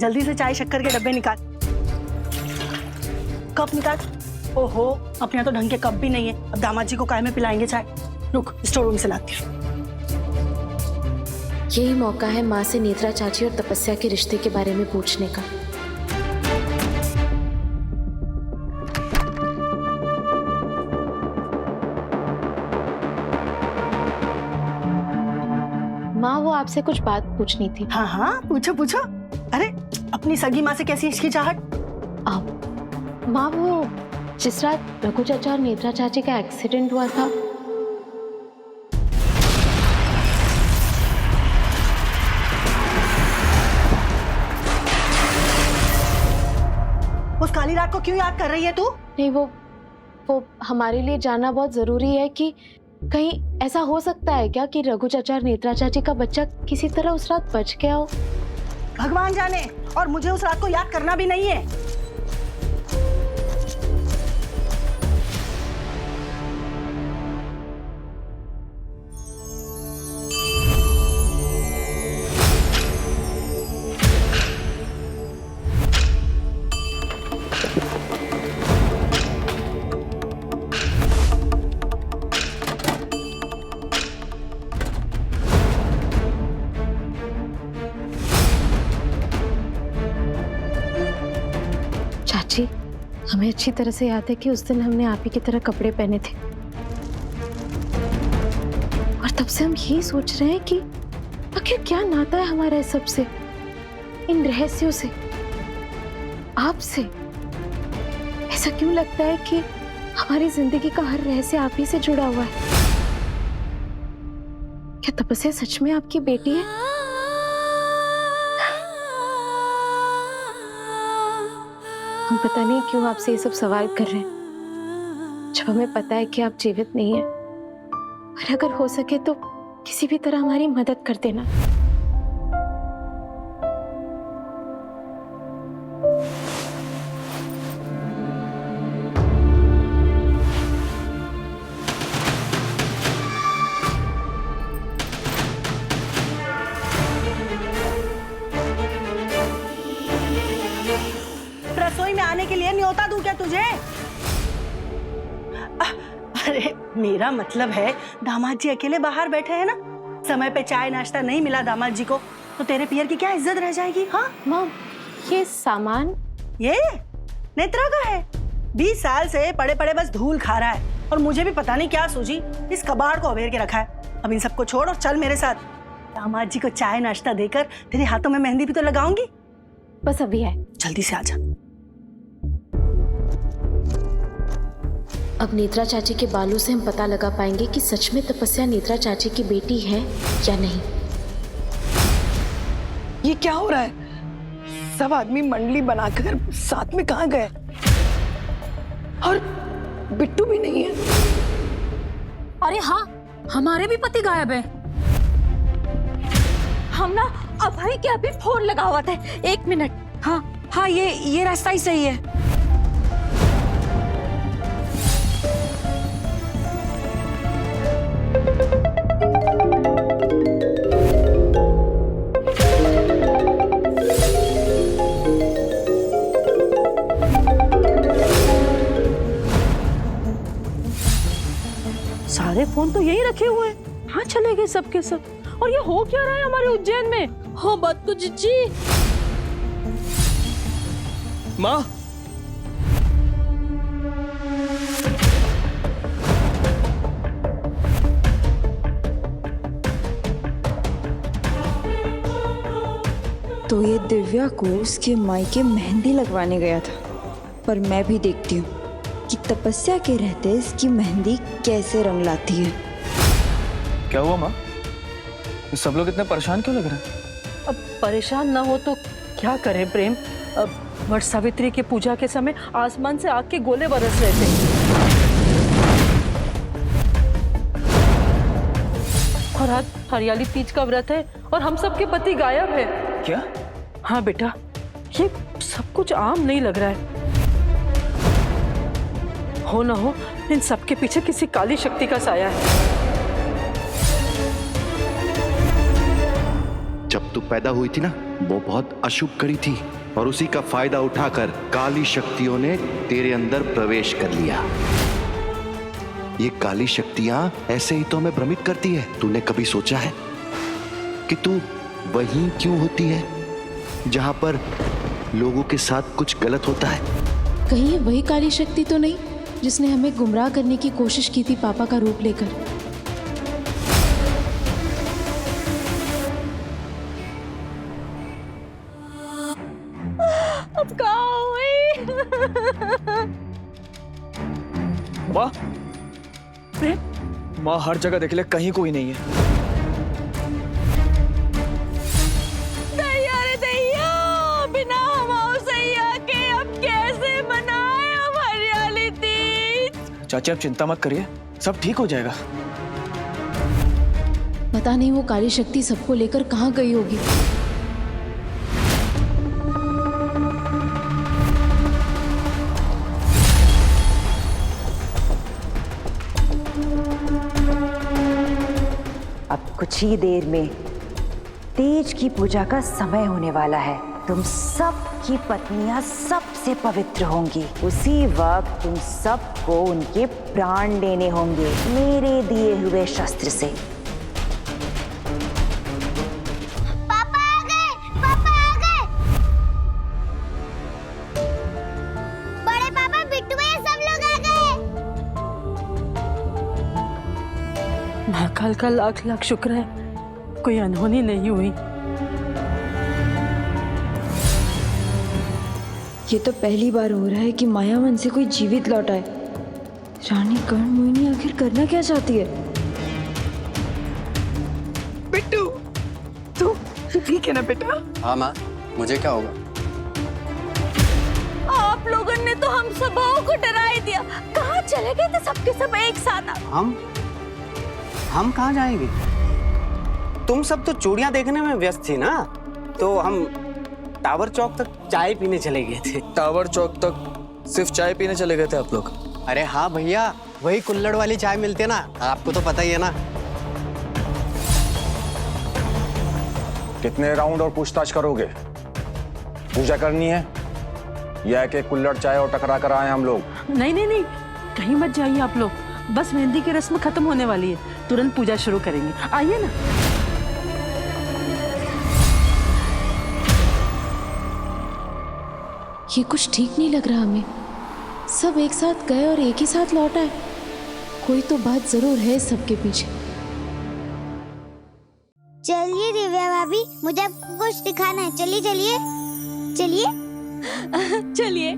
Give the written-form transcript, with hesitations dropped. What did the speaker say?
जल्दी से चाय शक्कर के डब्बे निकाल। कप निकाल। ओहो, अपने यहाँ तो ढंग के कप भी नहीं है। अब दामाद जी को काय में पिलाएंगे चाय। रुक, स्टोर रूम से लाती हूँ। यही मौका है माँ से नेत्रा चाची और तपस्या के रिश्ते के बारे में पूछने का। माँ, वो आपसे कुछ बात पूछनी थी। हाँ हाँ, पूछो पूछो। अरे, अपनी सगी माँ से कैसी इसकी चाहत? माँ, वो जिस रात रघु चाचा और नेत्रा चाची का एक्सीडेंट हुआ था, उस काली रात को क्यों याद कर रही है तू? नहीं, वो हमारे लिए जानना बहुत जरूरी है कि कहीं ऐसा हो सकता है क्या कि रघु चाचा और नेत्रा चाची का बच्चा किसी तरह उस रात बच गया हो। भगवान जाने, और मुझे उस रात को याद करना भी नहीं है। चाची, हमें अच्छी तरह से याद है कि उस दिन हमने आप ही की तरह कपड़े पहने थे, और तब से हम यही सोच रहे हैं कि आखिर क्या नाता है हमारा इस सब से, इन रहस्यों से, आपसे। ऐसा क्यों लगता है कि हमारी जिंदगी का हर रहस्य आप ही से जुड़ा हुआ है? क्या तपस्या सच में आपकी बेटी है? हम पता नहीं क्यों आपसे ये सब सवाल कर रहे हैं, जब हमें पता है कि आप जीवित नहीं है। और अगर हो सके तो किसी भी तरह हमारी मदद कर देना। रसोई में आने के लिए न्योता दूं क्या तुझे? अरे, मेरा मतलब है दामाद जी अकेले बाहर बैठे हैं ना, समय पे चाय नाश्ता नहीं मिला दामाद जी को तो तेरे पियर की क्या इज्जत रह जाएगी? हाँ मॉम, ये सामान ये नेत्रा का है। 20 साल से पड़े पड़े बस धूल खा रहा है, और मुझे भी पता नहीं क्या सूझी इस कबाड़ को अबेर के रखा है। अब इन सबको छोड़ और चल मेरे साथ। दामाद जी को चाय नाश्ता देकर तेरे हाथों में मेहंदी भी तो लगाऊंगी। बस अभी है। जल्दी से आजा। अब नेत्रा चाची के बालों से हम पता लगा पाएंगे कि सच में तपस्या नेत्रा चाची की बेटी है या नहीं। ये क्या हो रहा है? सब आदमी मंडली बनाकर साथ में कहाँ गए? और बिट्टू भी नहीं है। अरे हाँ, हमारे भी पति गायब है। हम ना अभय के अभी फोन लगा हुआ था। 1 मिनट। हाँ हाँ, ये रास्ता ही सही है। सारे फोन तो यही रखे हुए हैं। हाँ, चले गए सबके सब। और ये हो क्या रहा है हमारे उज्जैन में? हो बात तो जीजी। माँ, तो ये दिव्या को उसके मायके मेहंदी लगवाने गया था, पर मैं भी देखती हूँ कि तपस्या के रहते इसकी मेहंदी कैसे रंग लाती है। क्या हुआ माँ? सब लोग इतने परेशान क्यों लग रहे हैं? अब परेशान ना हो तो क्या करें प्रेम। अब वट सावित्री की पूजा के समय आसमान से आग के गोले बरस रहे थे, और आज हरियाली तीज का व्रत है और हम सबके पति गायब है। क्या? हाँ बेटा, ये सब कुछ आम नहीं लग रहा है। हो ना हो इन सबके पीछे किसी काली शक्ति का साया है। जब तू पैदा हुई थी ना, वो बहुत अशुभ घड़ी थी और उसी का फायदा उठाकर काली शक्तियों ने तेरे अंदर प्रवेश कर लिया। ये काली शक्तियां ऐसे ही तो हमें भ्रमित करती है। तूने कभी सोचा है कि तू वहीं क्यों होती है जहां पर लोगों के साथ कुछ गलत होता है? कहीं ये वही काली शक्ति तो नहीं जिसने हमें गुमराह करने की कोशिश की थी पापा का रूप लेकर? अब कहाँ हुई? माँ, माँ हर जगह देख ले, कहीं कोई नहीं है। दैया रे दैया, बिना हमाओ सैया के अब कैसे मनाए हम हरियाली तीज? चाची आप चिंता मत करिए, सब ठीक हो जाएगा। पता नहीं वो काली शक्ति सबको लेकर कहाँ गई होगी। अब कुछ ही देर में तीज की पूजा का समय होने वाला है। तुम सब की पत्नियां सबसे पवित्र होंगी। उसी वक्त तुम सबको उनके प्राण देने होंगे मेरे दिए हुए शस्त्र से। पापा आ गए, पापा आ गए। बड़े पापा, बिट्टू भैया, सब लोग आ गए। महाकाल का लाख लाख शुक्र है कोई अनहोनी नहीं हुई। ये तो पहली बार हो रहा है कि मायावन से कोई जीवित लौट आए। रानी कर्ण मोहिनी आखिर करना क्या चाहती है? बिट्टू, तू ठीक है ना बेटा? हाँ माँ, मुझे क्या होगा? आप लोगों ने तो हम सबों को डरा ही दिया। कहाँ चले गए थे सबके सब एक साथ? हम कहाँ जाएंगे? तुम सब तो चूड़ियां देखने में व्यस्त थी ना, तो हम टावर चौक तक चाय पीने चले गए थे। टावर चौक तक सिर्फ चाय पीने चले गए थे आप लोग? अरे हाँ भैया, वही कुल्हड़ वाली चाय मिलती है ना, आपको तो पता ही है ना। कितने राउंड और पूछताछ करोगे? पूजा करनी है या कि कुल्हड़ चाय और टकरा कर आए हम लोग? नहीं नहीं नहीं, कहीं मत जाइए आप लोग, बस मेहंदी की रस्म खत्म होने वाली है, तुरंत पूजा शुरू करेंगे। आइए ना। ये कुछ ठीक नहीं लग रहा हमें। सब एक साथ गए और एक ही साथ लौट आए। कोई तो बात जरूर है इस सबके पीछे। चलिए दिव्या भाभी, मुझे आपको कुछ दिखाना है। चलिए चलिए चलिए चलिए।